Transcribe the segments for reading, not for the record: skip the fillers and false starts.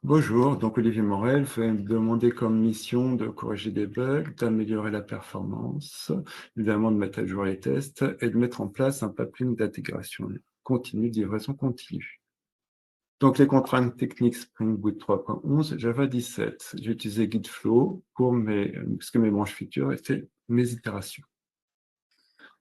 Bonjour, donc Olivier Morel, vous avez me demandé comme mission de corriger des bugs, d'améliorer la performance, évidemment de mettre à jour les tests et de mettre en place un pipeline d'intégration continue, de livraison continue. Donc les contraintes techniques Spring Boot 3.11, Java 17. J'ai utilisé Gitflow pour ce que mes branches features étaient mes itérations.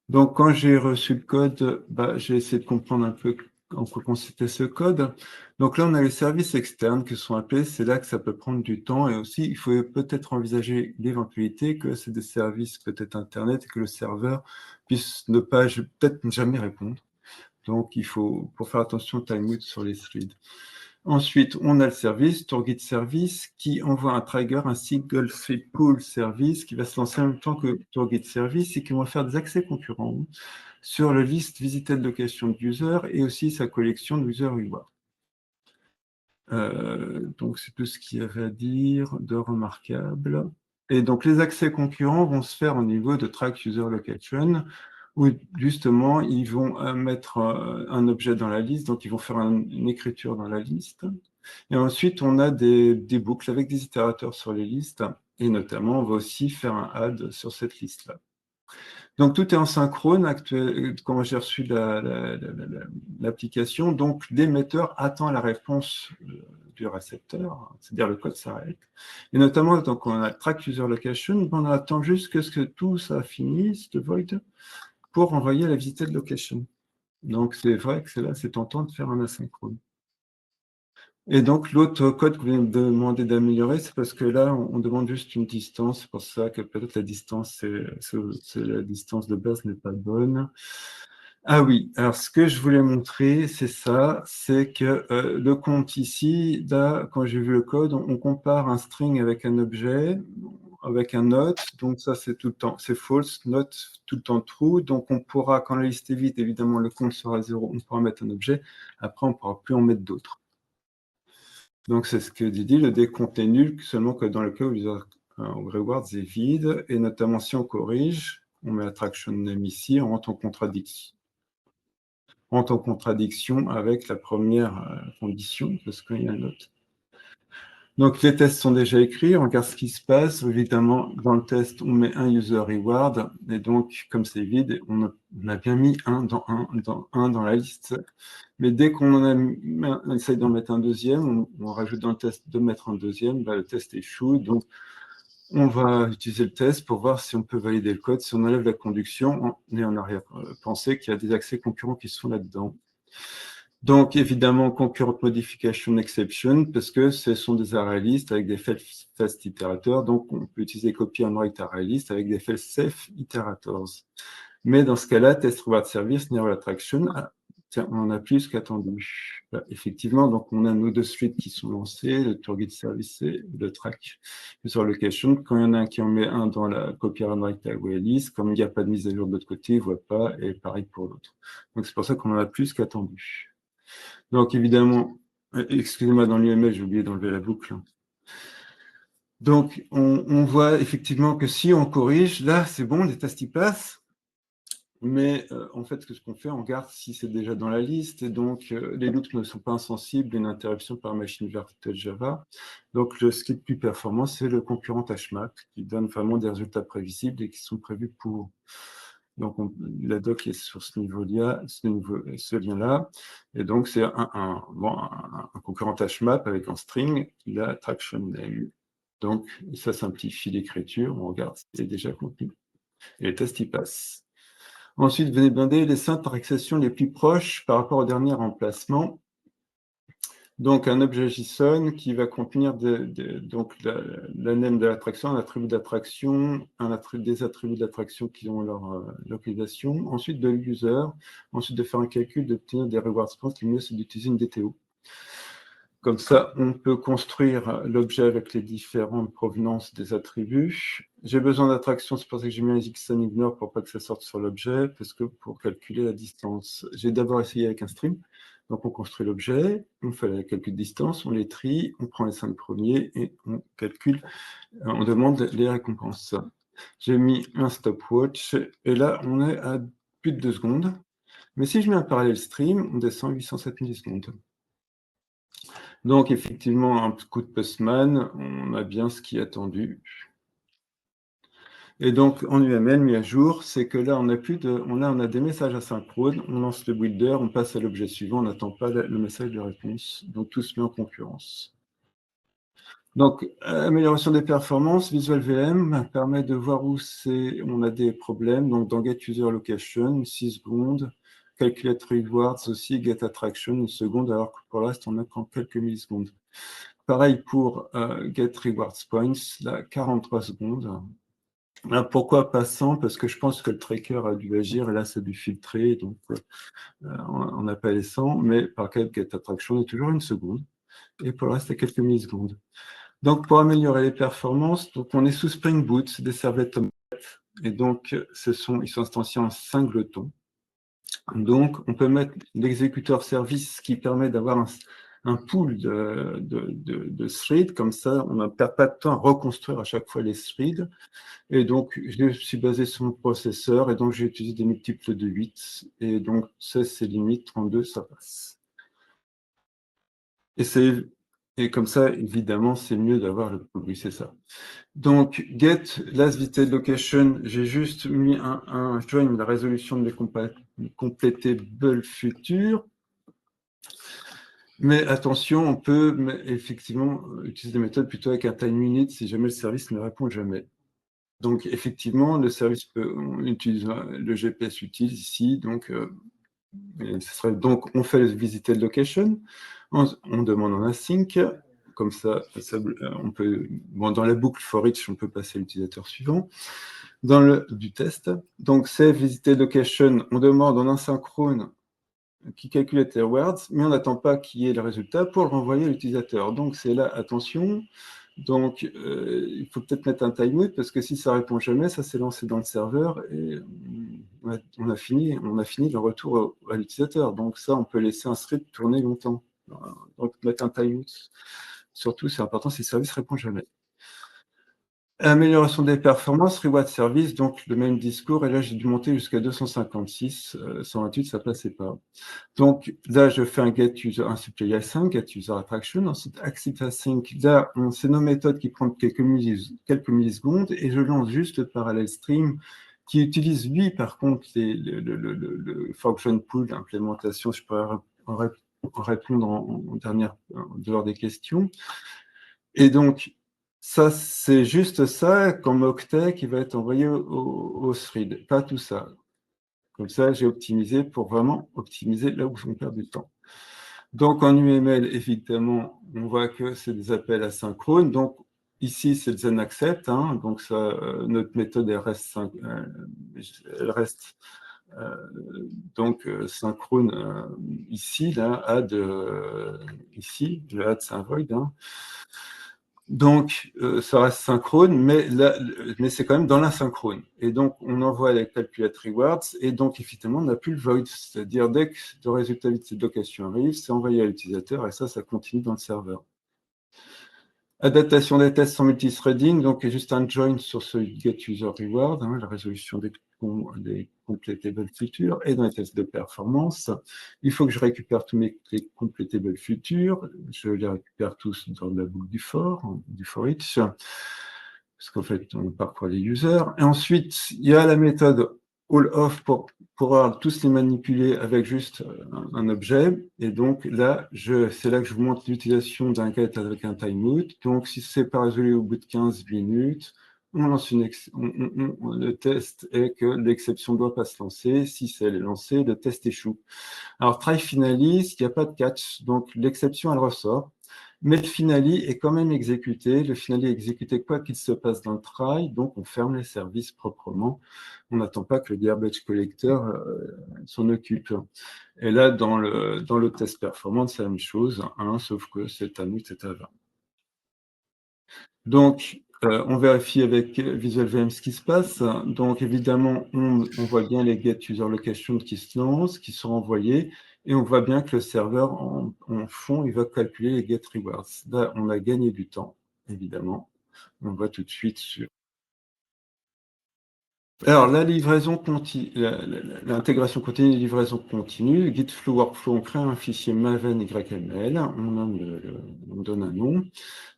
Donc, quand j'ai reçu le code, j'ai essayé de comprendre un peu en quoi consistait ce code. Donc là, on a les services externes qui sont appelés. C'est là que ça peut prendre du temps. Et aussi, il faut peut-être envisager l'éventualité que c'est des services peut-être Internet et que le serveur puisse ne pas, peut-être ne jamais répondre. Donc, il faut, pour faire attention au timeout sur les threads. Ensuite, on a le service, Tourgid Service, qui envoie un trigger, un single thread pool service, qui va se lancer en même temps que Tourgid Service et qui va faire des accès concurrents sur la liste visited location de user et aussi sa collection de user reward. Donc, c'est tout ce qu'il y avait à dire de remarquable. Et donc, les accès concurrents vont se faire au niveau de track user location, où justement, ils vont mettre un objet dans la liste, donc ils vont faire une écriture dans la liste. Et ensuite, on a des boucles avec des itérateurs sur les listes, et notamment, on va aussi faire un add sur cette liste-là. Donc, tout est en synchrone quand j'ai reçu l'application. Donc, l'émetteur attend la réponse du récepteur, c'est-à-dire le code s'arrête. Et notamment, donc, on a track user location, on attend juste que tout ça finisse, le void, pour envoyer la visited location. Donc, c'est vrai que c'est tentant de faire un asynchrone. Et donc, l'autre code que vous me demandez d'améliorer, c'est parce que là, on demande juste une distance. C'est pour ça que peut-être la distance, la distance de base n'est pas bonne. Ah oui, alors ce que je voulais montrer, c'est ça, c'est que le compte ici, là, quand j'ai vu le code, on compare un string avec un objet, avec un not, donc ça c'est tout le temps, c'est false, not tout le temps true, donc on pourra, quand la liste est vide, évidemment le compte sera 0, on pourra mettre un objet, après on ne pourra plus en mettre d'autres. Donc, c'est ce que dit, le décompte est nul seulement que dans le cas où user rewards est vide, et notamment si on corrige, on met attraction name ici, on rentre en contradiction avec la première condition, parce qu'il y a un autre. Donc, les tests sont déjà écrits, on regarde ce qui se passe. Évidemment, dans le test, on met un user reward, et donc, comme c'est vide, on a bien mis un dans la liste. Mais dès qu'on on essaye d'en mettre un deuxième, on rajoute dans le test de mettre un deuxième, le test échoue. Donc, on va utiliser le test pour voir si on peut valider le code. Si on enlève la conduction, on est en arrière-pensée qu'il y a des accès concurrents qui sont là-dedans. Donc, évidemment, concurrent modification exception, parce que ce sont des array lists avec des fast itérateurs. Donc, on peut utiliser copy and write array list avec des safe iterators. Mais dans ce cas-là, test reward service, near attraction, tiens, on en a plus qu'attendu. Effectivement, donc on a nos deux suites qui sont lancées, le Tourgid service et le track sur location. Quand il y en a un qui en met un dans la copy and write array list, comme il n'y a pas de mise à jour de l'autre côté, il ne voit pas, et pareil pour l'autre. Donc c'est pour ça qu'on en a plus qu'attendu. Donc évidemment, excusez-moi, dans l'UML, j'ai oublié d'enlever la boucle. Donc on voit effectivement que si on corrige, là c'est bon, les tests y passent. Mais en fait, ce qu'on fait, on regarde si c'est déjà dans la liste, et donc les loops ne sont pas insensibles à une interruption par machine virtuelle Java. Donc ce qui est le plus performant, c'est le concurrent HMAP, qui donne vraiment des résultats prévisibles et qui sont prévus pour. Donc la doc est sur ce niveau-là, ce lien-là, et donc c'est un concurrent HMAP avec un string qui a traction name. Donc ça simplifie l'écriture, on regarde si c'est déjà contenu. Et les tests y passent. Ensuite, venez blinder les 5 accessions les plus proches par rapport au dernier emplacement. Donc, un objet JSON qui va contenir donc la name de l'attraction, un attribut d'attraction, des attributs d'attraction qui ont leur localisation. Ensuite, de l'user. Ensuite, de faire un calcul, d'obtenir des rewards points. Le mieux, c'est d'utiliser une DTO. Comme ça, on peut construire l'objet avec les différentes provenances des attributs. J'ai besoin d'attraction, c'est pour ça que j'ai mis un JSON ignore pour pas que ça sorte sur l'objet, parce que pour calculer la distance, j'ai d'abord essayé avec un string. Donc on construit l'objet, on fait le calcul de distance, on les trie, on prend les 5 premiers et on calcule, on demande les récompenses. J'ai mis un stopwatch et là on est à plus de 2 secondes. Mais si je mets un parallèle stream, on descend à 807 millisecondes. Donc, effectivement, un coup de Postman, on a bien ce qui est attendu. Et donc, en UML, mis à jour, c'est que là, on a des messages asynchrones, on lance le builder, on passe à l'objet suivant, on n'attend pas le message de réponse. Donc, tout se met en concurrence. Donc, amélioration des performances, Visual VM permet de voir où on a des problèmes. Donc, dans Get User Location, 6 secondes. Calculate Rewards aussi, Get Attraction, 1 seconde, alors que pour le reste, on a qu'en quelques millisecondes. Pareil pour Get Rewards Points, là, 43 secondes. Là, pourquoi pas 100? Parce que je pense que le tracker a dû agir, et là, c'est du filtré, donc on n'a pas les 100, mais par contre, Get Attraction est toujours 1 seconde, et pour le reste, c'est quelques millisecondes. Donc, pour améliorer les performances, donc on est sous Spring Boot, c'est des servlettes Tomcat, et donc ils sont instanciés en singleton. Donc, on peut mettre l'exécuteur service qui permet d'avoir un pool de threads, comme ça, on ne perd pas de temps à reconstruire à chaque fois les threads. Et donc, je suis basé sur mon processeur, et donc j'ai utilisé des multiples de 8, et donc 16 c'est limite, 32 ça passe. Et comme ça, évidemment, c'est mieux d'avoir le oui, c'est ça. Donc, get last visited location, j'ai juste mis un join la résolution de mes completable futurs. Mais attention, on peut effectivement utiliser des méthodes plutôt avec un time unit si jamais le service ne répond jamais. Donc, effectivement, le service on utilise le GPS utilise ici, donc donc on fait visiter le location, on demande en async, comme ça on peut, dans la boucle for each, on peut passer à l'utilisateur suivant. Dans du test, donc save visiter location, on demande en asynchrone qui calcule les words, mais on n'attend pas qu'il y ait le résultat pour le renvoyer à l'utilisateur. Donc c'est là, attention, donc il faut peut-être mettre un timeout parce que si ça répond jamais, ça s'est lancé dans le serveur et on a fini le retour à l'utilisateur. Donc ça, on peut laisser un script tourner longtemps. Donc mettre un timeout. Surtout, c'est important si le service ne répond jamais. Amélioration des performances, reward service, donc le même discours, et là j'ai dû monter jusqu'à 256, 128 ça passait pas. Donc là je fais un get user, un supply async, get user attraction, ensuite accept async, là c'est nos méthodes qui prennent quelques millisecondes, et je lance juste le parallel stream qui utilise lui par contre le function pool d'implémentation, je pourrais répondre en dernière lors des questions. Et donc, ça, c'est juste ça comme octet qui va être envoyé au thread, pas tout ça. Comme ça, j'ai optimisé pour vraiment optimiser là où on perd du temps. Donc, en UML, évidemment, on voit que c'est des appels asynchrones. Donc, ici, c'est le Zen Accept. Hein, donc, ça, notre méthode, elle reste donc synchrone ici, là, add, ici, le add, c'est un void. Hein. Donc, ça reste synchrone, mais c'est quand même dans l'asynchrone. Et donc, on envoie les calculate rewards, et donc, effectivement, on n'a plus le void. C'est-à-dire, dès que le résultat de cette location arrive, c'est envoyé à l'utilisateur, et ça continue dans le serveur. Adaptation des tests en multithreading, donc juste un join sur ce get user reward, hein, la résolution des completable futurs, et dans les tests de performance, il faut que je récupère tous mes completable futurs, je les récupère tous dans la boucle du for each, parce qu'en fait, on parcourt les users. Et ensuite, il y a la méthode all off pour pouvoir tous les manipuler avec juste un objet. Et donc là, c'est là que je vous montre l'utilisation d'un get avec un timeout. Donc, si c'est pas résolu au bout de 15 minutes, on lance le test est que l'exception ne doit pas se lancer. Si elle est lancée, le test échoue. Alors, try finalise, il n'y a pas de catch. Donc, l'exception, elle ressort. Mais le finally est quand même exécuté. Le finally est exécuté quoi qu'il se passe dans le try. Donc, on ferme les services proprement. On n'attend pas que le garbage collector s'en occupe. Et là, dans le test performance, c'est la même chose, hein, sauf que c'est à nous, c'est à 20. Donc, on vérifie avec Visual VM ce qui se passe. Donc, évidemment, on voit bien les get user location qui se lancent, qui sont envoyés, et on voit bien que le serveur, en fond, il va calculer les get rewards. Là, on a gagné du temps, évidemment. On voit tout de suite sur Alors, la livraison continue, l'intégration continue et livraison continue, Git Flow Workflow, on crée un fichier Maven YML, on donne un nom.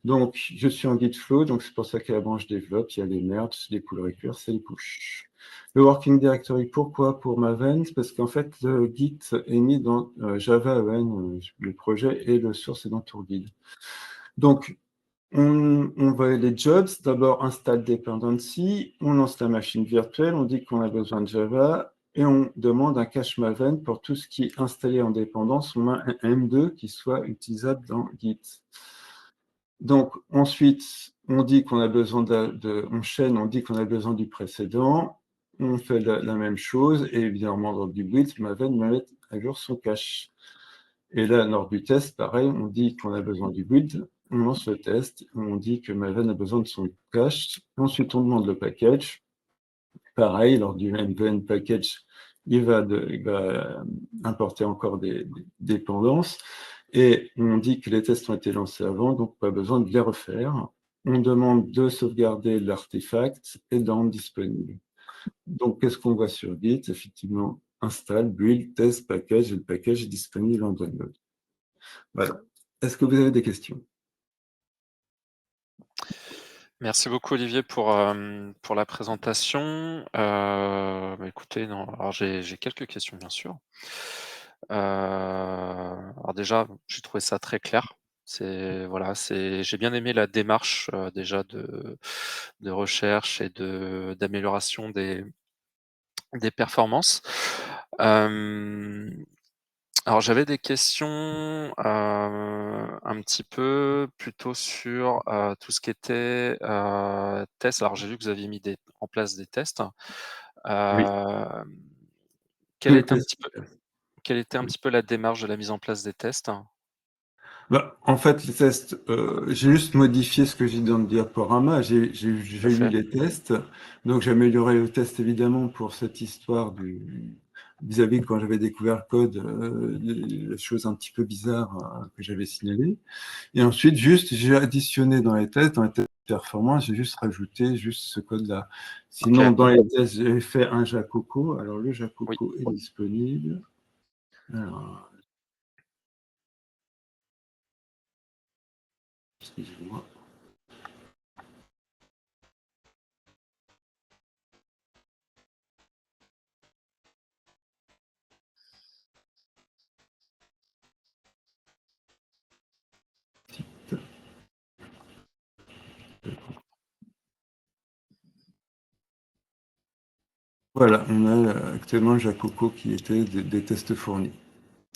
Donc, je suis en Git Flow, donc c'est pour ça qu'il y a la branche développe, il y a les merges, les pull requests et les push. Le working directory, pourquoi pour Maven? Parce qu'en fait, le Git est mis dans Java EN, le projet, et le source est dans Tourguide. Donc, on va les jobs, d'abord install dependency, on lance la machine virtuelle, on dit qu'on a besoin de Java, et on demande un cache Maven pour tout ce qui est installé en dépendance. On a un M2 qui soit utilisable dans Git. Donc, ensuite, on dit qu'on a besoin on chaîne, on dit qu'on a besoin du précédent, on fait la même chose, et évidemment, dans du build, Maven va mettre à jour son cache. Et là, lors du test, pareil, on dit qu'on a besoin du build, on lance le test, on dit que Maven a besoin de son cache, ensuite on demande le package. Pareil, lors du npm package, il va importer encore des dépendances, et on dit que les tests ont été lancés avant, donc pas besoin de les refaire. On demande de sauvegarder l'artefact et de rendre disponible. Donc, qu'est-ce qu'on voit sur Git? Effectivement, install, build, test, package, et le package est disponible en download. Voilà. Est-ce que vous avez des questions? Merci beaucoup Olivier pour la présentation. Écoutez, non, alors j'ai quelques questions bien sûr. Alors déjà, j'ai trouvé ça très clair. J'ai bien aimé la démarche, déjà de recherche et d'amélioration des performances. Alors j'avais des questions, un petit peu plutôt sur, tout ce qui était, tests. Alors j'ai vu que vous aviez mis en place des tests. Oui. Hem, quelle Le était un test. petit peu quelle était un petit peu la démarche de la mise en place des tests? Bah, en fait, les tests, j'ai juste modifié ce que j'ai dans le diaporama. J'ai Tout à lu fait. les tests, donc j'ai amélioré le test évidemment pour cette histoire vis-à-vis quand j'avais découvert le code, les choses un petit peu bizarres que j'avais signalées. Et ensuite, juste, j'ai additionné dans les tests performance, j'ai juste rajouté juste ce code-là. Sinon, OK. dans les tests, j'ai fait un Jacoco. Alors, le Oui. Jacoco est disponible. Alors, excusez-moi. Voilà, on a actuellement le Jacoco qui était des tests fournis,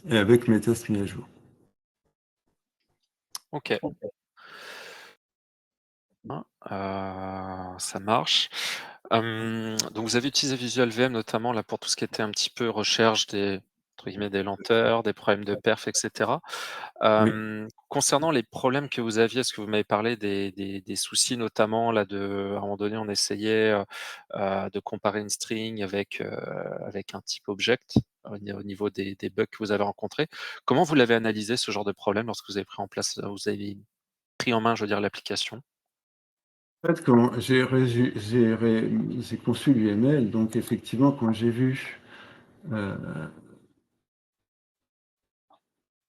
et avec mes tests mis à jour. OK. Ça marche. Donc vous avez utilisé Visual VM notamment là pour tout ce qui était un petit peu recherche des entre guillemets «des lenteurs», des problèmes de perf et cetera. Oui. Concernant les problèmes que vous aviez, est-ce que vous m'avez parlé des soucis notamment là à un moment donné on essayait, de comparer une string avec un type object au niveau des bugs que vous avez rencontrés. Comment vous l'avez analysé ce genre de problème lorsque vous avez vous avez pris en main, je veux dire, l'application? En fait, quand j'ai conçu l'UML, donc effectivement, quand j'ai vu euh,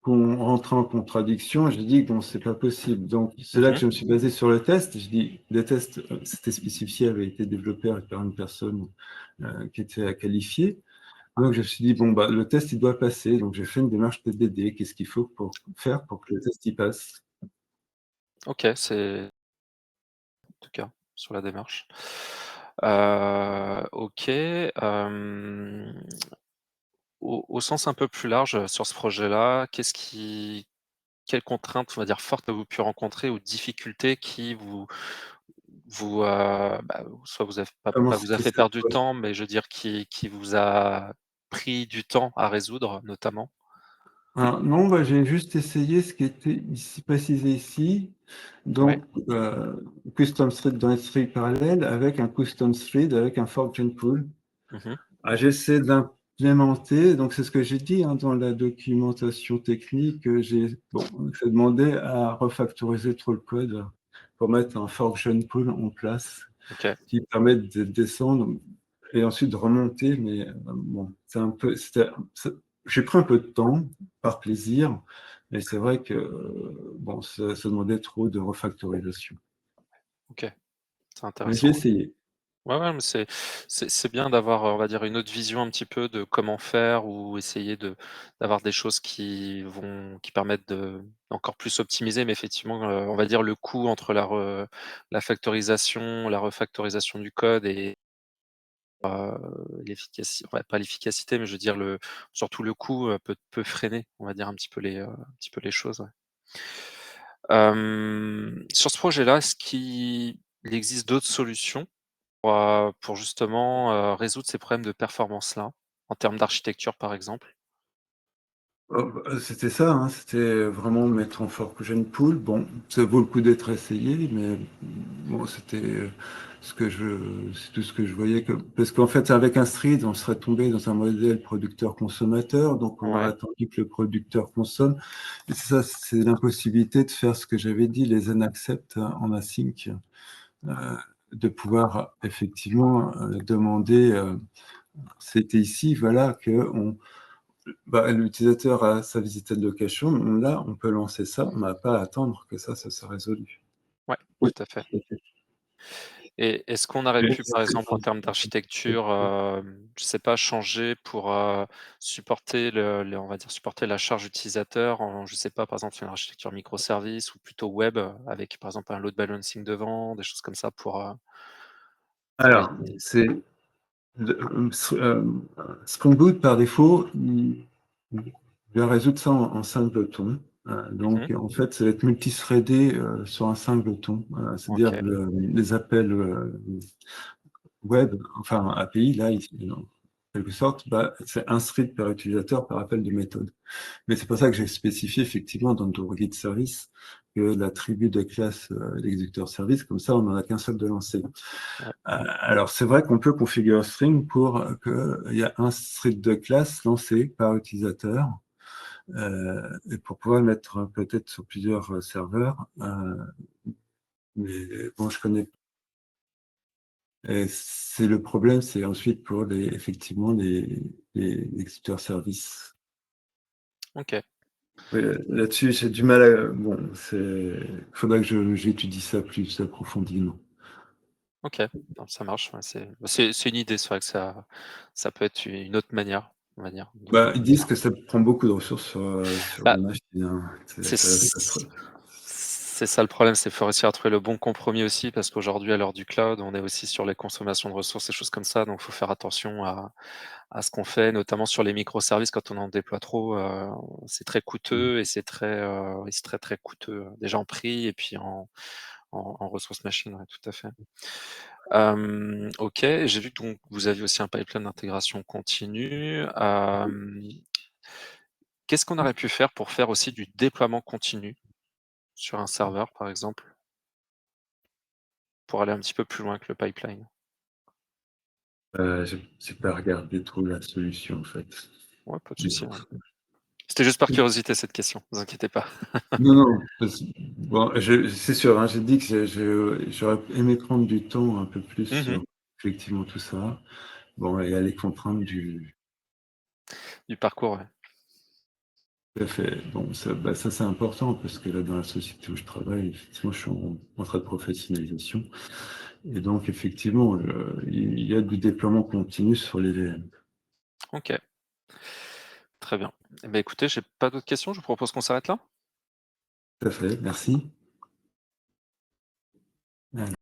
qu'on rentrait en contradiction, j'ai dit que bon, c'est pas possible. Donc, c'est là que Mmh. je me suis basé sur le test. Je dis, les tests, c'était spécifié, avaient été développés par une personne qui était qualifiée. Donc, je me suis dit, bon, bah, le test, il doit passer. Donc, j'ai fait une démarche TDD. Qu'est-ce qu'il faut faire pour que le test, il passe? OK, c'est en tout cas sur la démarche. OK, au sens un peu plus large, sur ce projet-là, quelles contraintes, on va dire, fortes avez-vous pu rencontrer ou difficultés qui soit vous avez Comment pas vous a c'était fait cette perdre du temps, mais je veux dire qui vous a pris du temps à résoudre notamment? Alors, non, bah, j'ai juste essayé ce qui était ici, précisé ici. Ouais. Donc, custom thread dans S3 parallèle avec un custom thread avec un fork pool. Mmh. Ah, j'essaie d'implémenter, donc c'est ce que j'ai dit hein, dans la documentation technique. J'ai demandé à refactoriser tout le code pour mettre un fork pool en place OK. qui permette de descendre. et ensuite de remonter, mais bon, c'est un peu, j'ai pris un peu de temps par plaisir, mais c'est vrai que bon, ça demandait trop de refactorisation. OK, c'est Mais j'ai intéressant. essayé. Ouais, ouais, mais c'est bien d'avoir, on va dire, une autre vision un petit peu de comment faire ou essayer d'avoir des choses qui permettent d'encore plus optimiser. Mais effectivement, on va dire le coût entre la factorisation, la refactorisation du code et l'efficacité, ouais, pas l'efficacité, mais je veux dire surtout le coût, peut freiner, on va dire un petit peu les choses, ouais. Sur ce projet-là, est-ce qu'il existe d'autres solutions pour justement, résoudre ces problèmes de performance-là, en termes d'architecture, par exemple? C'était ça, hein, c'était vraiment mettre en Fork Pool. Bon, ça vaut le coup d'être essayé, mais bon, c'est tout ce que je voyais. Parce qu'en fait, avec un thread, on serait tombé dans un modèle producteur-consommateur, donc on aurait Ouais, attendu que le producteur consomme. Et c'est ça, c'est l'impossibilité de faire ce que j'avais dit, les unaccept en async, euh, de pouvoir effectivement demander, c'était ici, voilà, l'utilisateur a sa visite de location, là, on peut lancer ça, on n'a pas à attendre que ça se résolu. ouais, Oui, tout à fait. tout à fait. Et est-ce qu'on aurait Mais pu, par exemple, en termes d'architecture, je sais pas, changer pour, supporter on va dire, supporter la charge utilisateur en, je sais pas, par exemple, une architecture microservice ou plutôt web, avec, par exemple, un load balancing devant, des choses comme ça pour Alors, éviter? c'est Spring Boot, par défaut, il va résoudre ça en singleton. Mmh. Donc, en fait, ça va être multithreadé sur un singleton. C'est-à-dire OK, les appels web, enfin API, là, ici, en quelque sorte, c'est un thread par utilisateur par appel de méthode. Mais c'est pour ça que j'ai spécifié effectivement dans le guide service que l'attribut de classe l'exécuteur service, comme ça, on n'en a qu'un seul de lancé. ouais, Alors, c'est vrai qu'on peut configurer string pour qu'il y a un thread de classe lancé par utilisateur et pour pouvoir le mettre peut-être sur plusieurs serveurs. Mais bon, je connais. Et c'est le problème, c'est ensuite pour effectivement les exécuteurs service. OK, Oui, là-dessus, j'ai du mal à. Bon, il faudrait que j'étudie ça plus approfondément. OK. Non, ça marche, ouais, c'est une idée, c'est vrai que ça peut être une autre manière, on va dire, Ils de disent faire. que ça prend beaucoup de ressources sur Bah, la machine, hein. c'est c'est ça le problème, c'est qu'il faut réussir à trouver le bon compromis aussi, parce qu'aujourd'hui, à l'heure du cloud, on est aussi sur les consommations de ressources et choses comme ça, donc il faut faire attention à ce qu'on fait, notamment sur les microservices. Quand on en déploie trop, c'est très coûteux et c'est très, très coûteux, déjà en prix et puis en ressources machines, ouais, tout à fait. OK, j'ai vu que donc vous aviez aussi un pipeline d'intégration continue. Qu'est-ce qu'on aurait pu faire pour faire aussi du déploiement continu sur un serveur, par exemple, pour aller un petit peu plus loin que le pipeline? J'ai pas regardé trop la solution, en fait. Ouais, pas de Mais souci, bon. hein. C'était juste par curiosité cette question, vous inquiétez pas. Non, non, bon, c'est sûr, hein, j'ai dit que j'aurais aimé prendre du temps un peu plus Mmh. sur effectivement tout ça. Bon, et aller comprendre Du parcours, ouais. tout à fait. Bon, ça c'est important parce que là, dans la société où je travaille, effectivement, je suis en train de professionnalisation. Et donc, effectivement, il y a du déploiement continu sur les VM. OK, très bien. Eh beh, écoutez, j'ai pas d'autres questions, je vous propose qu'on s'arrête là? Tout à fait, merci.